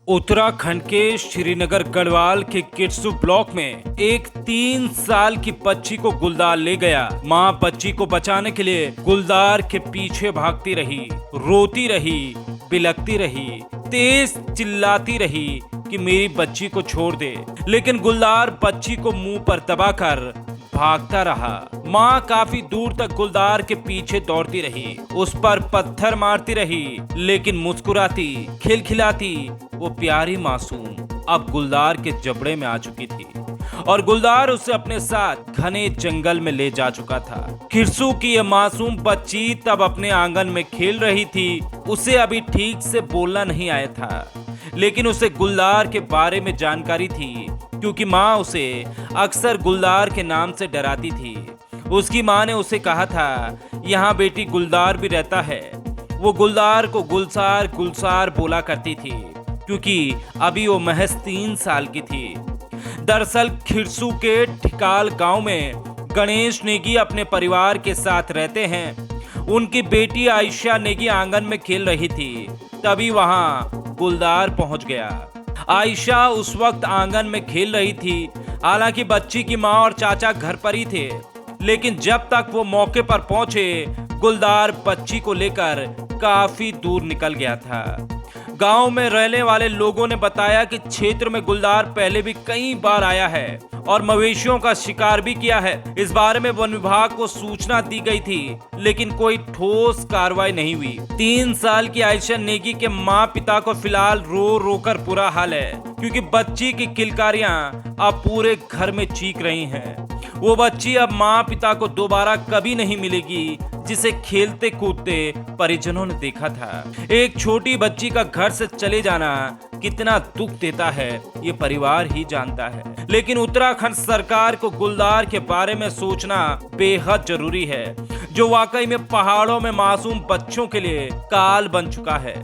उत्तराखंड के श्रीनगर गढ़वाल के किट्सू ब्लॉक में एक 3 साल की बच्ची को गुलदार ले गया। माँ बच्ची को बचाने के लिए गुलदार के पीछे भागती रही, रोती रही, बिलखती रही, तेज चिल्लाती रही कि मेरी बच्ची को छोड़ दे, लेकिन गुलदार बच्ची को मुंह पर दबाकर भागता रहा। माँ काफी दूर तक गुलदार के पीछे दौड़ती रही, उस पर पत्थर मारती रही, लेकिन मुस्कुराती, खिलखिलाती वो प्यारी मासूम अब गुलदार के जबड़े में आ चुकी थी और गुलदार उसे अपने साथ घने जंगल में ले जा चुका था। किट्सू की यह मासूम बच्ची तब अपने आंगन में खेल रही थी। उसे अभी ठीक से बोलना नहीं आया था, लेकिन उसे गुलदार के बारे में जानकारी थी, क्योंकि माँ उसे अक्सर गुलदार के नाम से डराती थी। उसकी माँ ने उसे कहा था, यहाँ बेटी गुलदार भी रहता है। वो गुलदार को गुलसार गुलसार बोला करती थी, क्योंकि अभी वो महज 3 साल की थी। दरअसल किट्सू के ठिकाल गांव में गणेश नेगी अपने परिवार के साथ रहते हैं। उनकी बेटी आयशा नेगी आंगन में खेल रही थी, तभी वहां गुलदार पहुंच गया। आयशा उस वक्त आंगन में खेल रही थी। हालांकि बच्ची की माँ और चाचा घर पर ही थे, लेकिन जब तक वो मौके पर पहुंचे, गुलदार बच्ची को लेकर काफी दूर निकल गया था। गांव में रहने वाले लोगों ने बताया कि क्षेत्र में गुलदार पहले भी कई बार आया है और मवेशियों का शिकार भी किया है। इस बारे में वन विभाग को सूचना दी गई थी, लेकिन कोई ठोस कार्रवाई नहीं हुई। 3 साल की आयशा नेगी के माँ पिता को फिलहाल रो रो कर बुरा हाल है, क्योंकि बच्ची की किलकारियां अब पूरे घर में चीख रही हैं। वो बच्ची अब माँ पिता को दोबारा कभी नहीं मिलेगी, जिसे खेलते कूदते परिजनों ने देखा था। एक छोटी बच्ची का घर से चले जाना कितना दुख देता है, ये परिवार ही जानता है। लेकिन उत्तराखंड सरकार को गुलदार के बारे में सोचना बेहद जरूरी है, जो वाकई में पहाड़ों में मासूम बच्चों के लिए काल बन चुका है,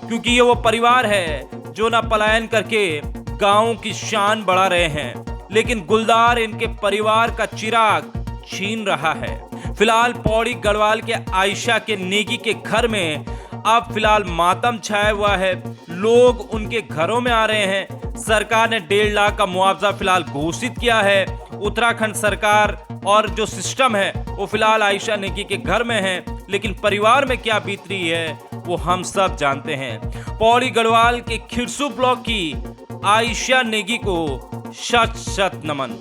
क्योंकि ये वो परिवार है जो न पलायन करके गांव की शान बढ़ा रहे हैं, लेकिन गुलदार इनके परिवार का चिराग छीन रहा है। फिलहाल पौड़ी गढ़वाल के आयशा के नेगी के घर में अब फिलहाल मातम छाया हुआ है। लोग उनके घरों में आ रहे हैं। सरकार ने 1.5 लाख का मुआवजा फिलहाल घोषित किया है। उत्तराखंड सरकार और जो सिस्टम है वो फिलहाल आयशा नेगी के घर में है, लेकिन परिवार में क्या बीत रही है वो हम सब जानते हैं। पौड़ी गढ़वाल के किट्सू ब्लॉक की आयशा नेगी को शत शत नमन।